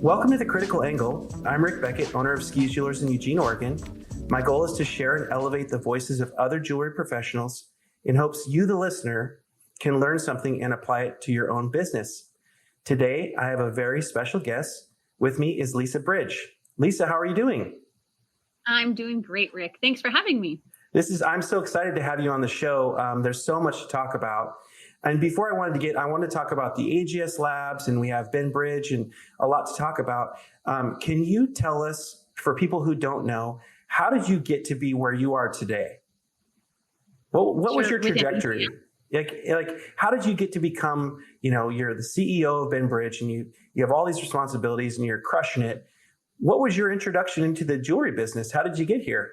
Welcome to The Critical Angle. I'm Rick Beckett, owner of Skis Jewelers in Eugene, Oregon. My goal is to share and elevate the voices of other jewelry professionals in hopes you, the listener, can learn something and apply it to your own business. Today, I have a very special guest. With me is Lisa Bridge. Lisa, how are you doing? I'm doing great, Rick. Thanks for having me. I'm so excited to have you on the show. There's so much to talk about. And before I want to talk about the AGS labs, and we have Ben Bridge and a lot to talk about. Can you tell us, for people who don't know, how did you get to be where you are today? What was your trajectory? Like, how did you get to become, you're the CEO of Ben Bridge and you have all these responsibilities and you're crushing it. What was your introduction into the jewelry business? How did you get here?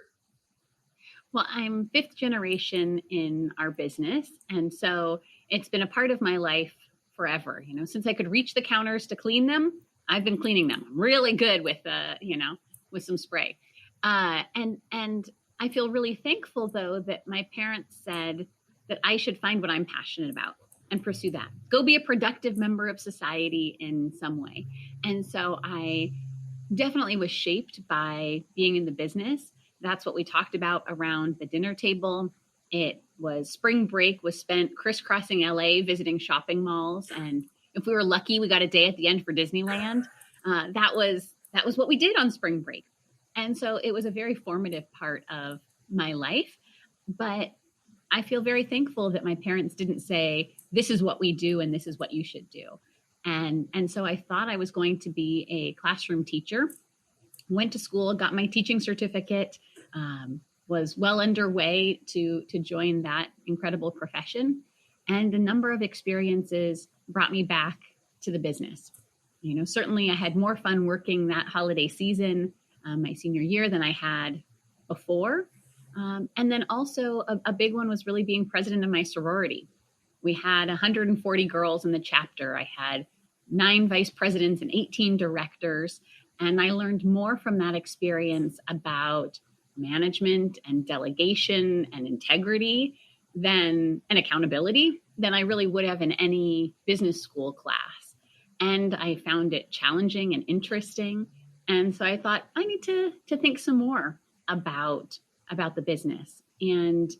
Well, I'm fifth generation in our business. And so it's been a part of my life forever. Since I could reach the counters to clean them, I've been cleaning them. I'm really good with, with some spray. And I feel really thankful, though, that my parents said that I should find what I'm passionate about and pursue that. Go be a productive member of society in some way. And so I definitely was shaped by being in the business. That's what we talked about around the dinner table. It was spring break was spent crisscrossing LA, visiting shopping malls. And if we were lucky, we got a day at the end for Disneyland. That was what we did on spring break. And so it was a very formative part of my life. But I feel very thankful that my parents didn't say, this is what we do and this is what you should do. And so I thought I was going to be a classroom teacher, went to school, got my teaching certificate, was well underway to join that incredible profession. And a number of experiences brought me back to the business. Certainly I had more fun working that holiday season, my senior year, than I had before. And then also a big one was really being president of my sorority. We had 140 girls in the chapter. I had 9 vice presidents and 18 directors. And I learned more from that experience about management and delegation and integrity and accountability than I really would have in any business school class. And I found it challenging and interesting. And so I thought I need to think some more about the business, and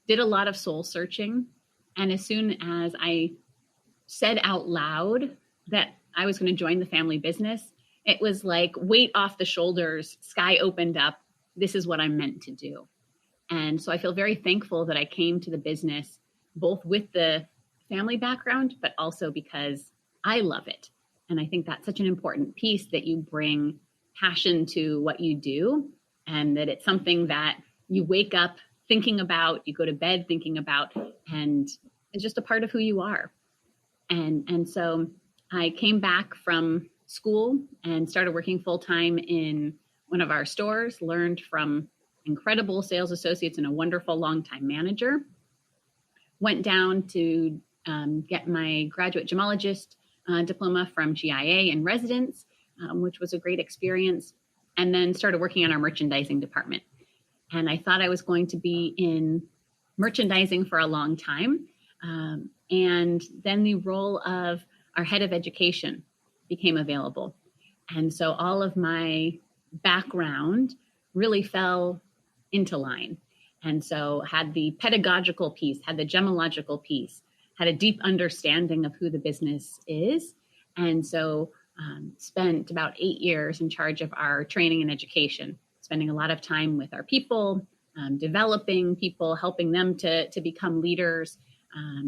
did a lot of soul searching. And as soon as I said out loud that I was going to join the family business, it was like weight off the shoulders, sky opened up. This is what I'm meant to do. And so I feel very thankful that I came to the business, both with the family background, but also because I love it. And I think that's such an important piece, that you bring passion to what you do, and that it's something that you wake up thinking about, you go to bed thinking about, and it's just a part of who you are. And so I came back from school and started working full-time in one of our stores, learned from incredible sales associates and a wonderful longtime manager, went down to get my graduate gemologist diploma from GIA in residence, which was a great experience, and then started working on our merchandising department. And I thought I was going to be in merchandising for a long time. And then the role of our head of education became available. And so all of my background really fell into line. And so had the pedagogical piece, had the gemological piece, had a deep understanding of who the business is. And so spent about 8 years in charge of our training and education, spending a lot of time with our people, developing people, helping them to become leaders,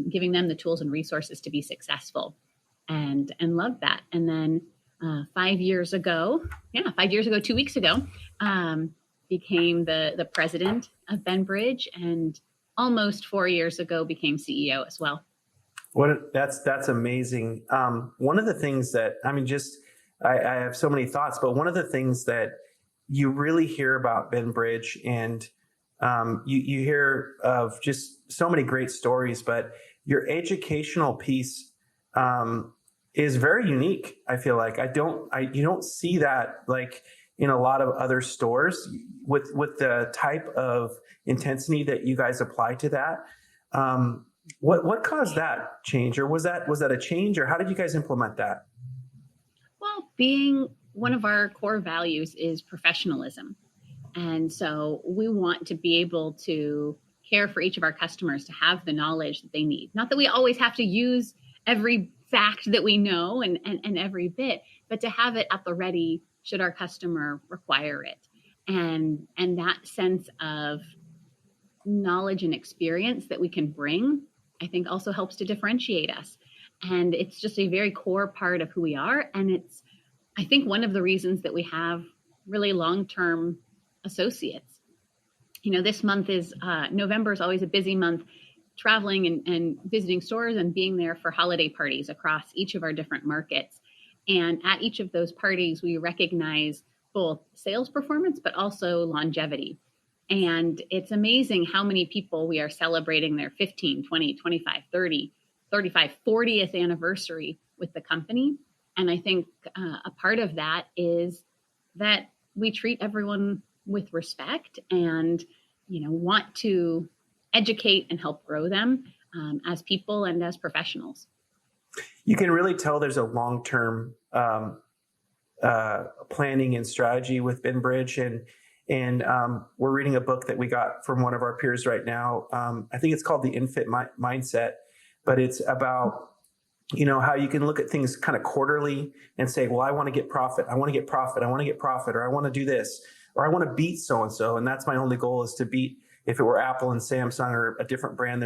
giving them the tools and resources to be successful, and loved that. And then 5 years ago, 2 weeks ago, became the president of Ben Bridge, and almost 4 years ago became CEO as well. That's amazing. One of the things that, I have so many thoughts, but one of the things that you really hear about Ben Bridge, and you hear of just so many great stories, but your educational piece is very unique. I feel like you don't see that like in a lot of other stores with the type of intensity that you guys apply to that. What caused that change, or was that a change, or how did you guys implement that? Well, being one of our core values is professionalism. And so we want to be able to care for each of our customers to have the knowledge that they need. Not that we always have to use every fact that we know and every bit, but to have it at the ready should our customer require it. And that sense of knowledge and experience that we can bring, I think also helps to differentiate us. And it's just a very core part of who we are. And it's, I think, one of the reasons that we have really long-term associates. You know, this month is November is always a busy month, traveling and visiting stores and being there for holiday parties across each of our different markets. And at each of those parties, we recognize both sales performance, but also longevity. And it's amazing how many people we are celebrating their 15, 20, 25, 30, 35, 40th anniversary with the company. And I think a part of that is that we treat everyone with respect and, you know, want to educate and help grow them as people and as professionals. You can really tell there's a long-term planning and strategy with BenBridge, and we're reading a book that we got from one of our peers right now. I think it's called The Infit Mindset, but it's about, you know, how you can look at things kind of quarterly and say, well, I want to get profit. I want to get profit. I want to get profit, or I want to do this, or I want to beat so-and-so. And that's my only goal, is to beat, if it were Apple and Samsung or a different brand,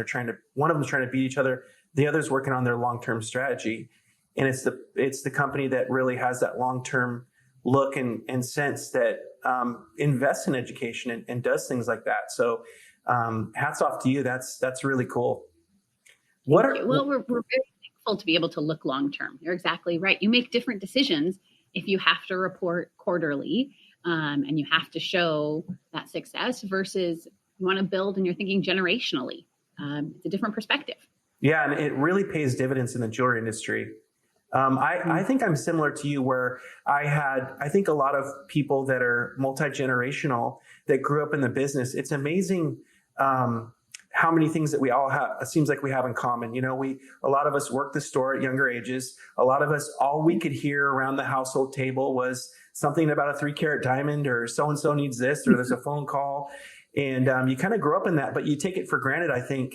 one of them's trying to beat each other. The other's working on their long-term strategy. And it's the company that really has that long-term look and sense that invests in education and does things like that. So hats off to you. That's really cool. Well, we're very thankful to be able to look long-term. You're exactly right. You make different decisions if you have to report quarterly and you have to show that success versus you want to build and you're thinking generationally. It's a different perspective. Yeah, and it really pays dividends in the jewelry industry. I think I'm similar to you, where I think a lot of people that are multi-generational that grew up in the business, it's amazing how many things that we all have, it seems like we have in common. You know, a lot of us worked the store at younger ages. A lot of us, all we could hear around the household table was something about a 3-carat diamond, or so-and-so needs this, or there's a phone call. And you kind of grew up in that, but you take it for granted, I think.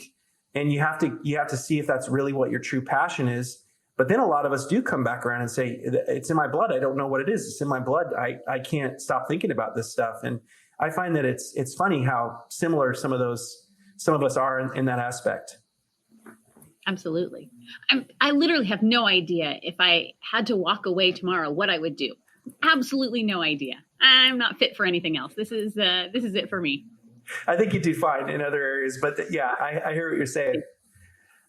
And you have to see if that's really what your true passion is. But then a lot of us do come back around and say, it's in my blood. I don't know what it is. It's in my blood. I can't stop thinking about this stuff. And I find that it's funny how similar some of us are in that aspect. Absolutely. I literally have no idea if I had to walk away tomorrow, what I would do. Absolutely no idea. I'm not fit for anything else. This is it for me. I think you do fine in other areas, but yeah, I hear what you're saying.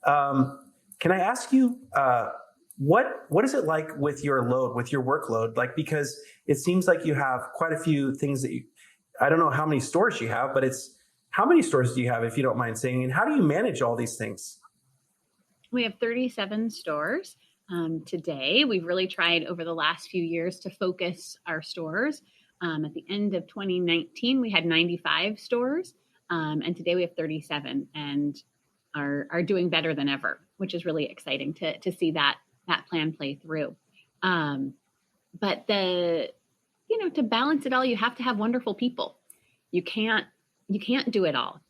Can I ask you, what is it like with your workload? Like, because it seems like you have quite a few things that I don't know how many stores you have, but how many stores do you have, if you don't mind saying, and how do you manage all these things? We have 37 stores today. We've really tried over the last few years to focus our stores. At the end of 2019, we had 95 stores, and today we have 37 and are doing better than ever, which is really exciting to see that plan play through. But to balance it all, you have to have wonderful people. You can't do it all.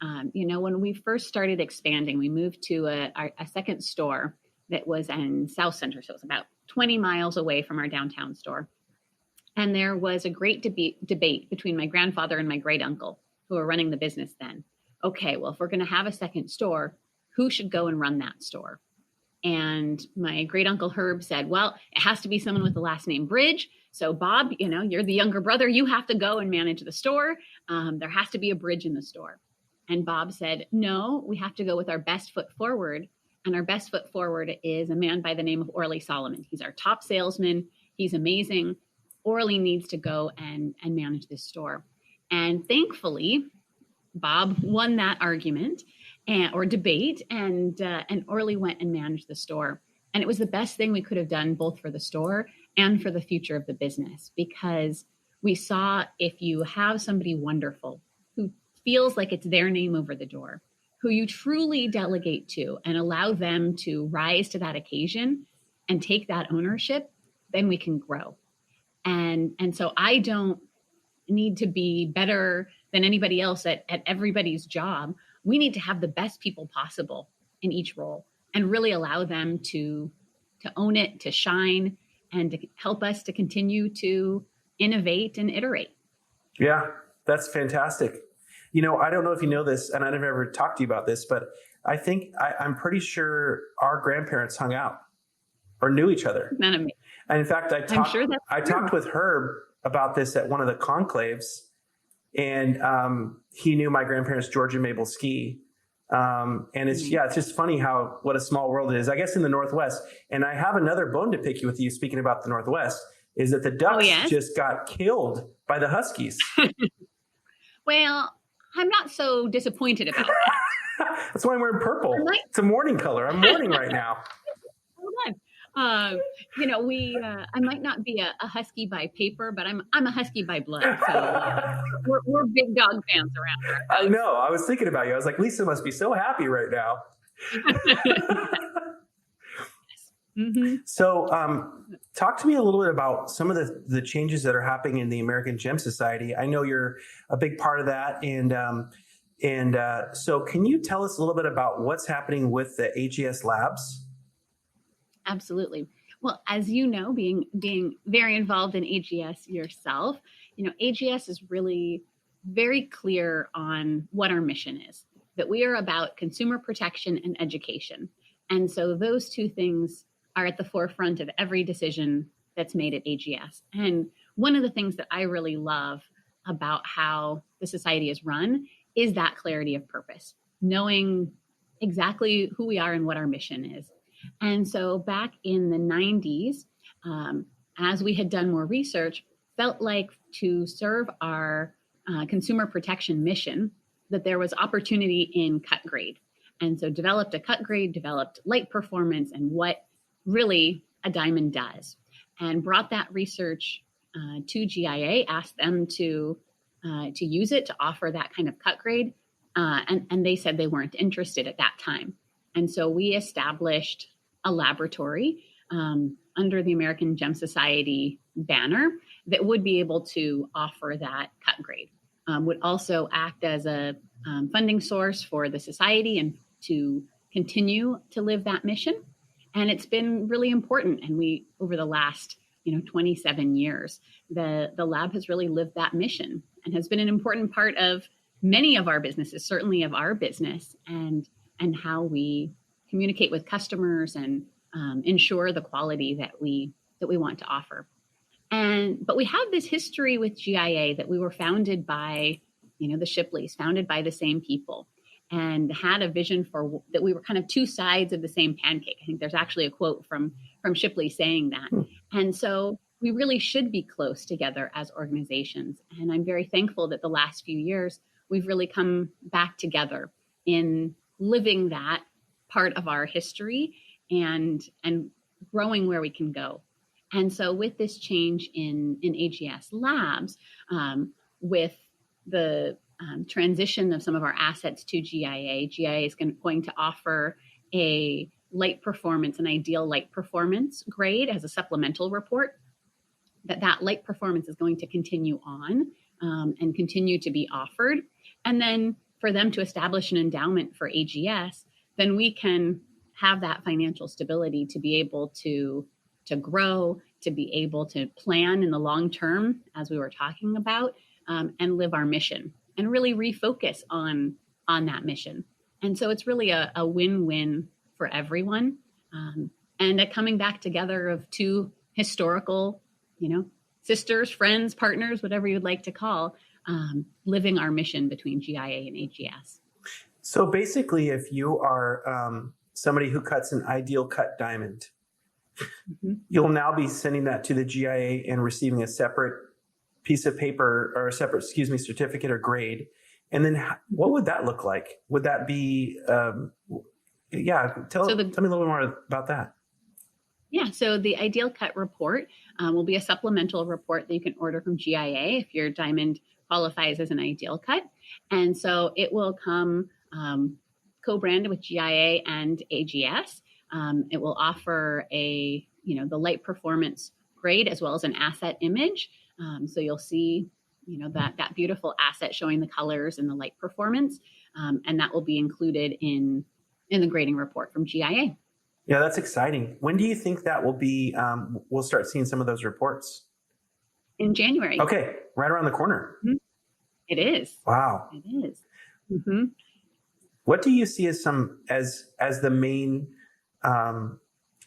When we first started expanding, we moved to a second store that was in South Center. So it was about 20 miles away from our downtown store. And there was a great debate between my grandfather and my great uncle, who were running the business then. Okay, well, if we're going to have a second store, who should go and run that store? And my great uncle Herb said, well, it has to be someone with the last name Bridge. So Bob, you're the younger brother. You have to go and manage the store. There has to be a Bridge in the store. And Bob said, no, we have to go with our best foot forward. And our best foot forward is a man by the name of Orly Solomon. He's our top salesman. He's amazing. Orly needs to go and manage this store. And thankfully, Bob won that argument or debate, and Orly went and managed the store. And it was the best thing we could have done, both for the store and for the future of the business, because we saw, if you have somebody wonderful who feels like it's their name over the door, who you truly delegate to and allow them to rise to that occasion and take that ownership, then we can grow. And so I don't need to be better than anybody else at everybody's job. We need to have the best people possible in each role and really allow them to own it, to shine, and to help us to continue to innovate and iterate. Yeah, that's fantastic. I don't know if you know this, and I've never ever talked to you about this, but I'm pretty sure our grandparents hung out or knew each other. None of me. And in fact, I talked with Herb about this at one of the conclaves, and he knew my grandparents, George and Mabel Ski. And it's just funny what a small world it is, I guess, in the Northwest. And I have another bone to pick with you, speaking about the Northwest, is that the Ducks just got killed by the Huskies. Well, I'm not so disappointed about that. That's why I'm wearing purple. It's a mourning color. I'm mourning right now. Hold on. I might not be a Husky by paper, but I'm a Husky by blood. So we're big dog fans around here. I know. I was thinking about you. I was like, Lisa must be so happy right now. Mm-hmm. So talk to me a little bit about some of the changes that are happening in the American Gem Society. I know you're a big part of that. And so can you tell us a little bit about what's happening with the AGS labs? Absolutely. Well, as you know, being very involved in AGS yourself, AGS is really very clear on what our mission is, that we are about consumer protection and education. And so those two things are at the forefront of every decision that's made at AGS. And one of the things that I really love about how the society is run is that clarity of purpose, knowing exactly who we are and what our mission is. And so back in the 90s, as we had done more research, felt like to serve our consumer protection mission, that there was opportunity in cut grade. And so developed a cut grade, developed light performance and what really a diamond does, and brought that research to GIA, asked them to use it to offer that kind of cut grade. And they said they weren't interested at that time. And so we established a laboratory under the American Gem Society banner that would be able to offer that cut grade, would also act as a funding source for the society and to continue to live that mission. And it's been really important. And we, over the last 27 years, the lab has really lived that mission and has been an important part of many of our businesses, certainly of our business, and how we communicate with customers and ensure the quality that we want to offer. But we have this history with GIA that we were founded by, the Shipleys, founded by the same people, and had a vision for that we were kind of two sides of the same pancake. I think there's actually a quote from Shipley saying that. And so we really should be close together as organizations. And I'm very thankful that the last few years, we've really come back together in living that part of our history and growing where we can go. And so with this change in AGS labs, with the transition of some of our assets to GIA is going to offer a light performance, an ideal light performance grade as a supplemental report. That light performance is going to continue on and continue to be offered. And then for them to establish an endowment for AGS, then we can have that financial stability to be able to grow, to be able to plan in the long term, as we were talking about, and live our mission and really refocus on that mission. And so it's really a win-win for everyone, and a coming back together of two historical, sisters, friends, partners, whatever you'd like to call, living our mission between GIA and AGS. So basically, if you are somebody who cuts an ideal cut diamond, you'll now be sending that to the GIA and receiving a separate piece of paper or a separate, certificate or grade. And then what would that look like? Would that be, tell me a little more about that. Yeah, so the ideal cut report will be a supplemental report that you can order from GIA if your diamond qualifies as an ideal cut. And so it will come co-branded with GIA and AGS. It will offer the light performance grade as well as an asset image. So you'll see, that beautiful asset showing the colors and the light performance, and that will be included in the grading report from GIA. Yeah, that's exciting. When do you think that will be? We'll start seeing some of those reports. In January. Okay, right around the corner. Mm-hmm. It is. Wow. It is. Mm-hmm. What do you see as the main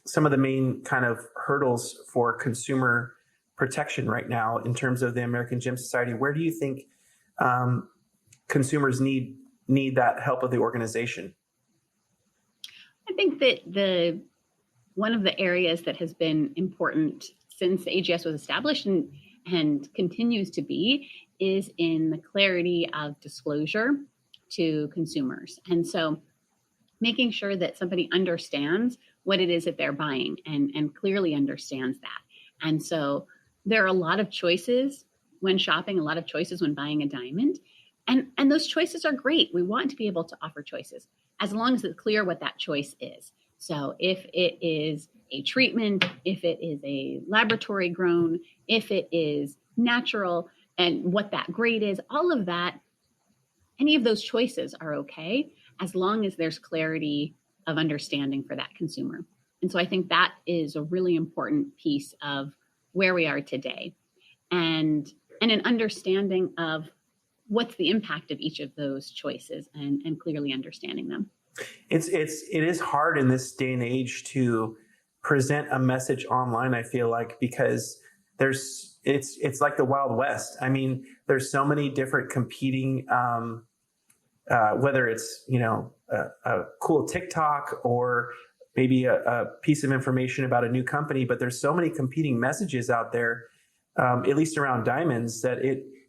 some of the main kind of hurdles for consumer protection right now in terms of the American Gym Society? Where do you think consumers need that help of the organization? I think that one of the areas that has been important since the AGS was established and continues to be is in the clarity of disclosure to consumers. And so making sure that somebody understands what it is that they're buying and clearly understands that. And so there are a lot of choices when shopping, a lot of choices when buying a diamond. And those choices are great. We want to be able to offer choices as long as it's clear what that choice is. So if it is a treatment, if it is a laboratory grown, if it is natural, and what that grade is, all of that, any of those choices are okay as long as there's clarity of understanding for that consumer. And so I think that is a really important piece of where we are today, and an understanding of what's the impact of each of those choices and clearly understanding them. It is hard in this day and age to present a message online, I feel like, because it's like the Wild West. I mean, there's so many different competing, whether it's, a cool TikTok or maybe a piece of information about a new company, but there's so many competing messages out there, at least around diamonds, that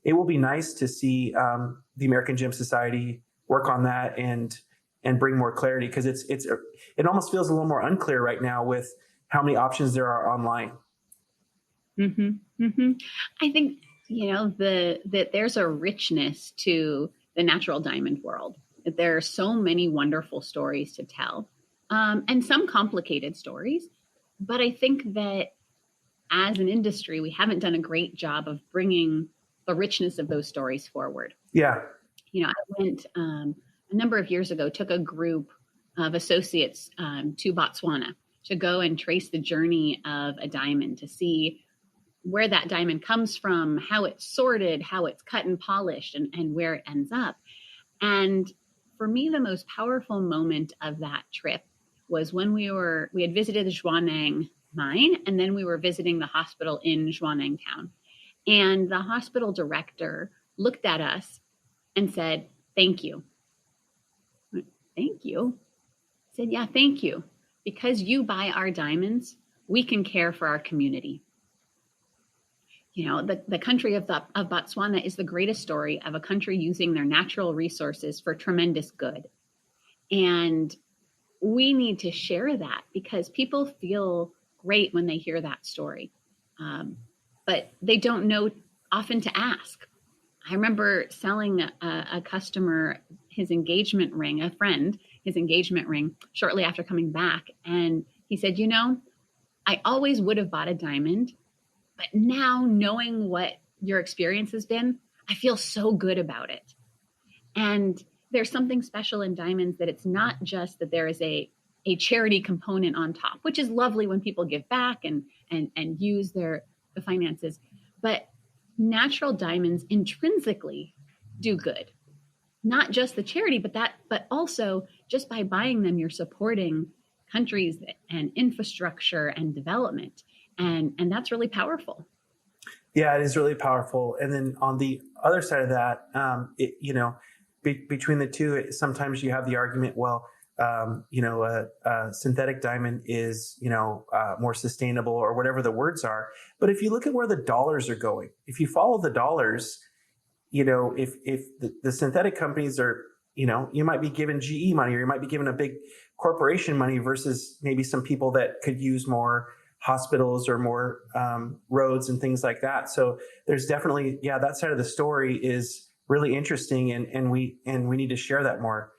it will be nice to see the American Gym Society work on that and bring more clarity, because it almost feels a little more unclear right now with how many options there are online. Mm-hmm. Mm-hmm. I think that there's a richness to the natural diamond world. That there are so many wonderful stories to tell, and some complicated stories. But I think that as an industry, we haven't done a great job of bringing the richness of those stories forward. Yeah. I went a number of years ago, took a group of associates to Botswana to go and trace the journey of a diamond, to see where that diamond comes from, how it's sorted, how it's cut and polished, and where it ends up. And for me, the most powerful moment of that trip was when we had visited the Zhuaneng mine, and then we were visiting the hospital in Zhuaneng town. And the hospital director looked at us and said, "Thank you." I went, "Thank you?" I said, "Yeah, thank you. Because you buy our diamonds, we can care for our community." The country of Botswana is the greatest story of a country using their natural resources for tremendous good. And we need to share that because people feel great when they hear that story. But they don't know often to ask. I remember selling a customer his engagement ring, a friend, his engagement ring shortly after coming back. And he said, I always would have bought a diamond, but now knowing what your experience has been, I feel so good about it. And there's something special in diamonds that it's not just that there is a charity component on top, which is lovely when people give back and use the finances, but natural diamonds intrinsically do good. Not just the charity, but also just by buying them, you're supporting countries and infrastructure and development. And that's really powerful. Yeah, it is really powerful. And then on the other side of that, between the two, sometimes you have the argument, well, a synthetic diamond is, more sustainable or whatever the words are. But if you look at where the dollars are going, if you follow the dollars, if the synthetic companies are, you might be given GE money, or you might be given a big corporation money versus maybe some people that could use more hospitals or more roads and things like that. So there's definitely, that side of the story is really interesting, and we need to share that more.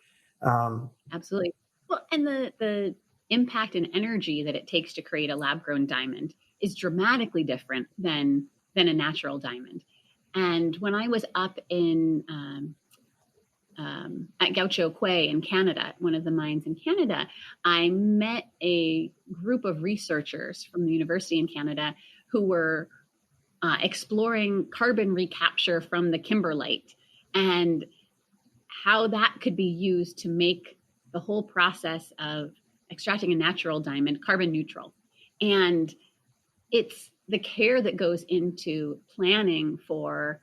Absolutely. Well, and the impact and energy that it takes to create a lab grown diamond is dramatically different than a natural diamond. And when I was up in at Gaucho Quay in Canada, one of the mines in Canada, I met a group of researchers from the university in Canada who were exploring carbon recapture from the kimberlite and how that could be used to make the whole process of extracting a natural diamond carbon neutral. And it's the care that goes into planning for,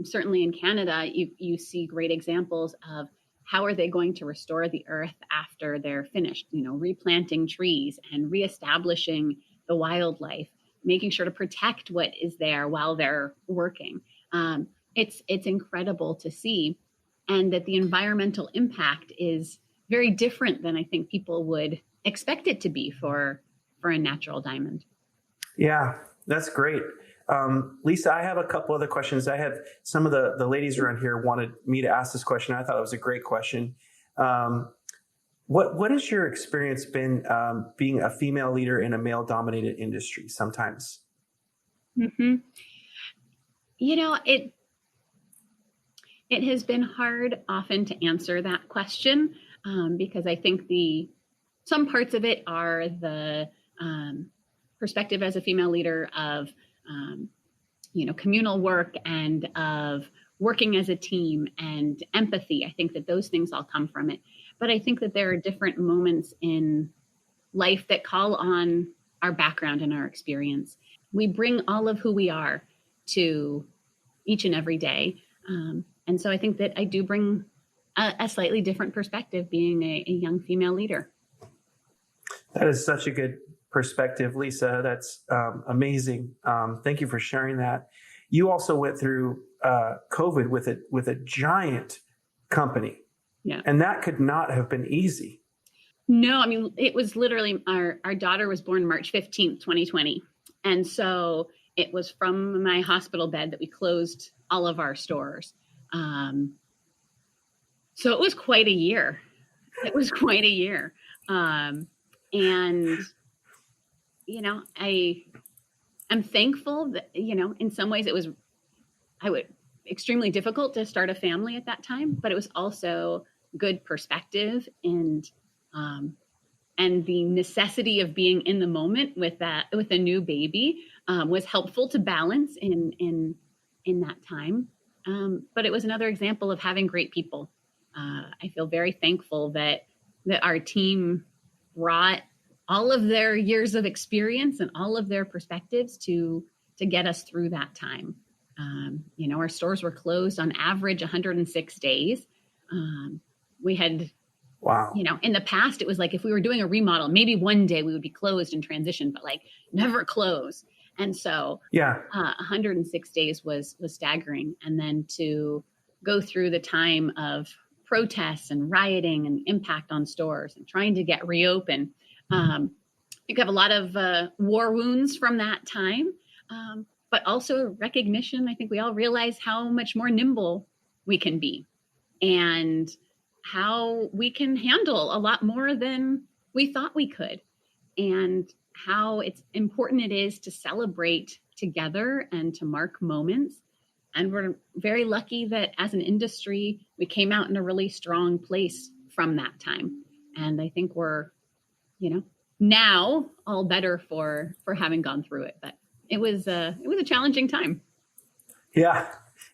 certainly in Canada, you see great examples of how are they going to restore the earth after they're finished, replanting trees and reestablishing the wildlife, making sure to protect what is there while they're working. It's incredible to see, and that the environmental impact is very different than I think people would expect it to be for a natural diamond. Yeah, that's great. Lisa, I have a couple other questions. I had some of the ladies around here wanted me to ask this question. I thought it was a great question. What has your experience been being a female leader in a male-dominated industry sometimes? Mm-hmm. It has been hard often to answer that question because I think some parts of it are the perspective as a female leader of communal work and of working as a team and empathy. I think that those things all come from it. But I think that there are different moments in life that call on our background and our experience. We bring all of who we are to each and every day. And so I think that I do bring a slightly different perspective being a young female leader. That is such a good perspective, Lisa. That's amazing. Thank you for sharing that. You also went through COVID with a giant company. Yeah. And that could not have been easy. No, I mean, it was literally our daughter was born March 15th, 2020. And so it was from my hospital bed that we closed all of our stores. So it was quite a year. And, I'm thankful that, in some ways extremely difficult to start a family at that time, but it was also good perspective and the necessity of being in the moment with a new baby was helpful to balance in that time. But it was another example of having great people. I feel very thankful that our team brought all of their years of experience and all of their perspectives to get us through that time. Our stores were closed on average 106 days. We had, wow. In the past, it was like if we were doing a remodel, maybe one day we would be closed in transition, but like never close. And so 106 days was staggering. And then to go through the time of protests and rioting and impact on stores and trying to get reopened. I think I have a lot of war wounds from that time, but also recognition. I think we all realize how much more nimble we can be and how we can handle a lot more than we thought we could, and how it's important it is to celebrate together and to mark moments. And we're very lucky that as an industry, we came out in a really strong place from that time. And I think we're, now all better for having gone through it. But it was a challenging time. Yeah.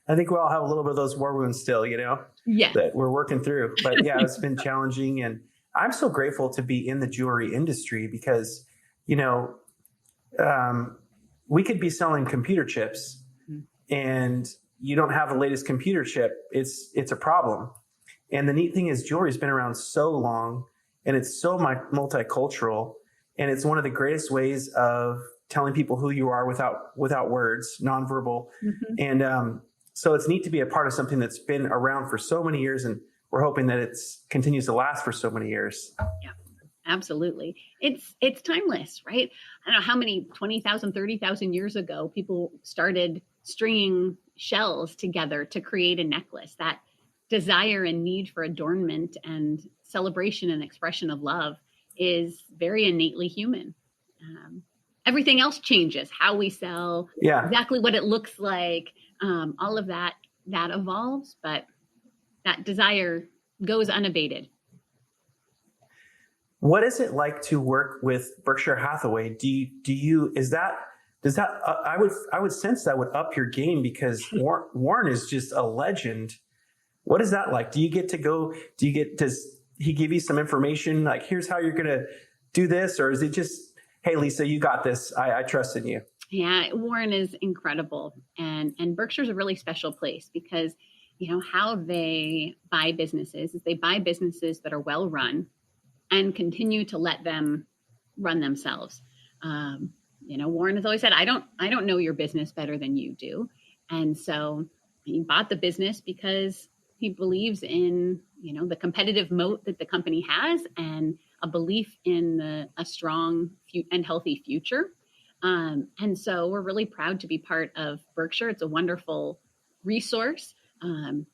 I think we all have a little bit of those war wounds still, yes. that we're working through. But yeah, it's been challenging. And I'm so grateful to be in the jewelry industry because, we could be selling computer chips and you don't have the latest computer chip. It's a problem. And the neat thing is jewelry's been around so long and it's so multicultural. And it's one of the greatest ways of telling people who you are without words, nonverbal. Mm-hmm. And so it's neat to be a part of something that's been around for so many years. And we're hoping that it continues to last for so many years. Yeah. Absolutely. It's timeless, right? I don't know how many 20,000, 30,000 years ago, people started stringing shells together to create a necklace. That desire and need for adornment and celebration and expression of love is very innately human. everything else changes, how we sell, Yeah. exactly what it looks like, all of that evolves, but that desire goes unabated. What is it like to work with Berkshire Hathaway? Does that I would sense that would up your game because Warren is just a legend. What is that like? Does he give you some information like, here's how you're going to do this? Or is it just, hey, Lisa, you got this. I trust in you. Yeah, Warren is incredible. And Berkshire's a really special place because, how they buy businesses is they buy businesses that are well run and continue to let them run themselves. Warren has always said, I don't know your business better than you do. And so he bought the business because he believes in, the competitive moat that the company has and a belief in a strong and healthy future. And so we're really proud to be part of Berkshire. It's a wonderful resource, and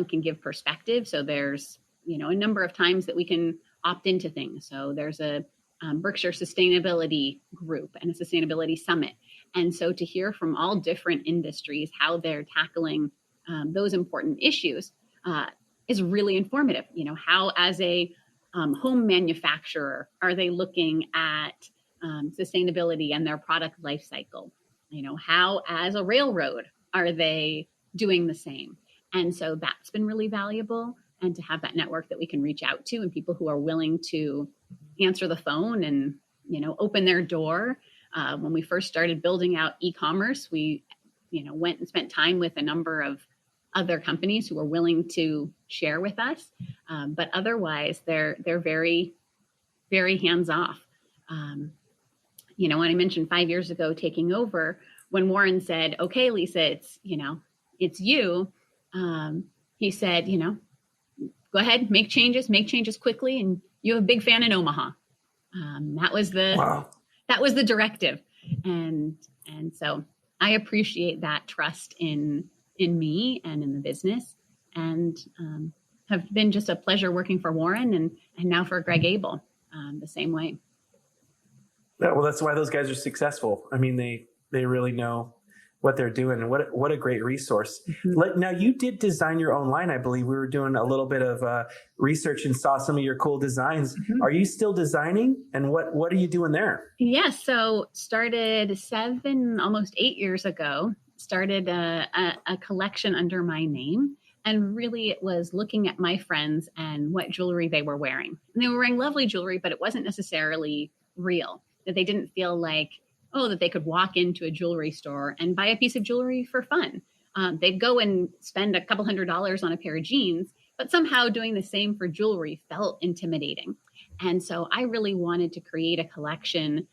can give perspective. So there's, a number of times that we can opt into things. So there's a Berkshire Sustainability Group and a Sustainability Summit. And so to hear from all different industries how they're tackling those important issues is really informative. How as a home manufacturer are they looking at sustainability and their product life cycle? How as a railroad are they doing the same? And so that's been really valuable. And to have that network that we can reach out to and people who are willing to answer the phone and, open their door. When we first started building out e-commerce, we, went and spent time with a number of other companies who were willing to share with us. But otherwise, they're very, very hands off. When I mentioned 5 years ago taking over, when Warren said, okay, Lisa, it's you. He said, go ahead, make changes quickly. And you have a big fan in Omaha. That was the directive. And so I appreciate that trust in me and in the business, and have been just a pleasure working for Warren and now for Greg Abel the same way. Yeah, well, that's why those guys are successful. I mean, they really know what they're doing, and what a great resource. Mm-hmm. Now, you did design your own line. I believe we were doing a little bit of research and saw some of your cool designs. Mm-hmm. Are you still designing, and what are you doing there? Yeah, so started 7, almost 8 years ago, started a collection under my name. And really it was looking at my friends and what jewelry they were wearing. And they were wearing lovely jewelry, but it wasn't necessarily real, that they didn't feel like, that they could walk into a jewelry store and buy a piece of jewelry for fun. They'd go and spend a couple $100s on a pair of jeans, but somehow doing the same for jewelry felt intimidating. And so I really wanted to create a collection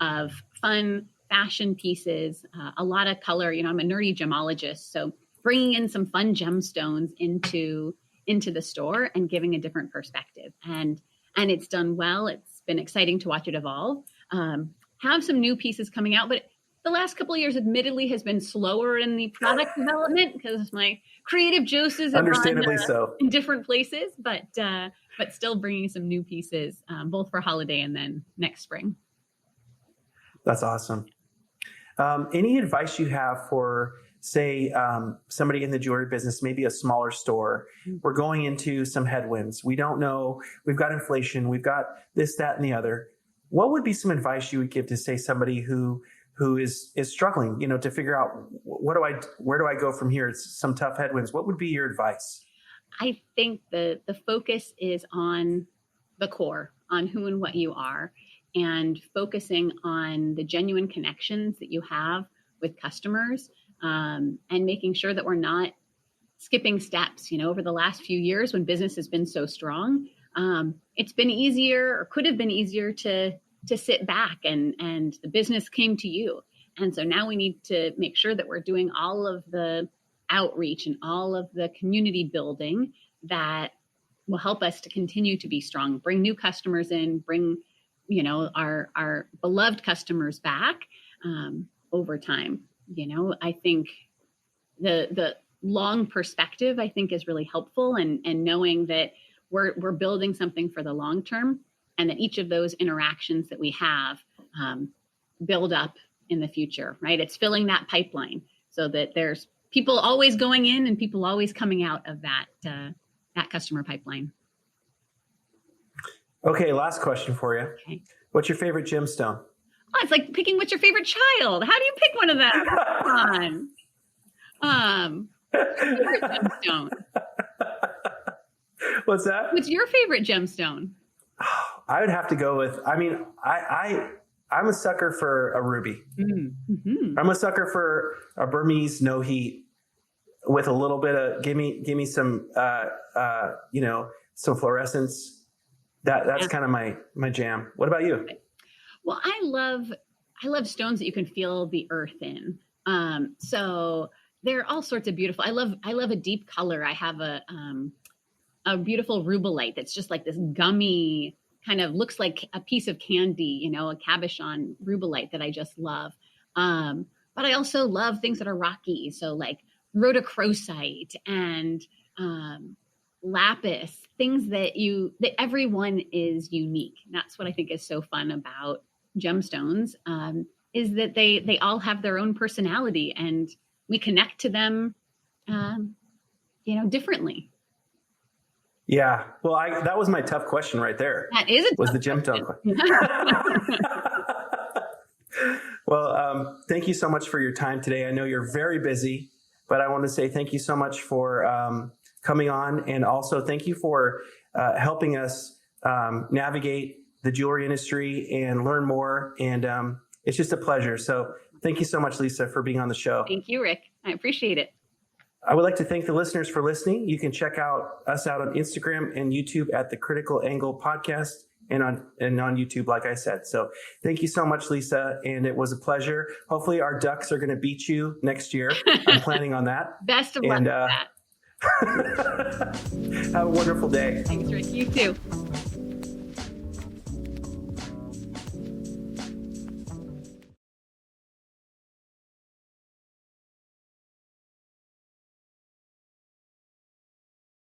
of fun fashion pieces, a lot of color. I'm a nerdy gemologist, so bringing in some fun gemstones into the store and giving a different perspective. And it's done well. It's been exciting to watch it evolve. Have some new pieces coming out, but the last couple of years admittedly has been slower in the product development because my creative juices have understandably so in different places, but still bringing some new pieces both for holiday and then next spring. That's awesome. Any advice you have for, say, somebody in the jewelry business, maybe a smaller store? We're going into some headwinds. We don't know. We've got inflation. We've got this, that, and the other. What would be some advice you would give to, say, somebody who is struggling, to figure out where do I go from here? It's some tough headwinds. What would be your advice? I think the focus is on the core, on who and what you are, and focusing on the genuine connections that you have with customers, and making sure that we're not skipping steps. Over the last few years when business has been so strong, it's been easier, or could have been easier, to sit back and the business came to you. And so now we need to make sure that we're doing all of the outreach and all of the community building that will help us to continue to be strong, bring new customers in, bring, our beloved customers back over time. I think the long perspective, I think, is really helpful, and knowing that we're building something for the long term, and that each of those interactions that we have build up in the future, right? It's filling that pipeline so that there's people always going in and people always coming out of that customer pipeline. Okay, last question for you. Okay. What's your favorite gemstone? Oh, it's like picking what's your favorite child. How do you pick one of them? Come on. Favorite gemstone. What's that? What's your favorite gemstone? I would have to go with, I'm a sucker for a ruby. Mm-hmm. I'm a sucker for a Burmese no heat with a little bit of, give me some, some fluorescence. That's kind of my jam. What about you? Well, I love stones that you can feel the earth in. So there are all sorts of beautiful. I love a deep color. I have a beautiful rubellite that's just like this gummy kind of looks like a piece of candy, a cabochon rubellite that I just love. But I also love things that are rocky. So like rhodochrosite and lapis, things that everyone is unique. And that's what I think is so fun about gemstones, is that they all have their own personality and we connect to them, differently. Yeah. Well, that was my tough question right there. That is was the gemstone question. Well, thank you so much for your time today. I know you're very busy, but I want to say thank you so much for coming on. And also thank you for helping us navigate the jewelry industry and learn more. And it's just a pleasure. So thank you so much, Lisa, for being on the show. Thank you, Rick. I appreciate it. I would like to thank the listeners for listening. You can check us out on Instagram and YouTube at the Critical Angle Podcast and on YouTube, like I said. So thank you so much, Lisa. And it was a pleasure. Hopefully our Ducks are going to beat you next year. I'm planning on that. Best of luck with that. Have a wonderful day. Thanks, Rick. You too.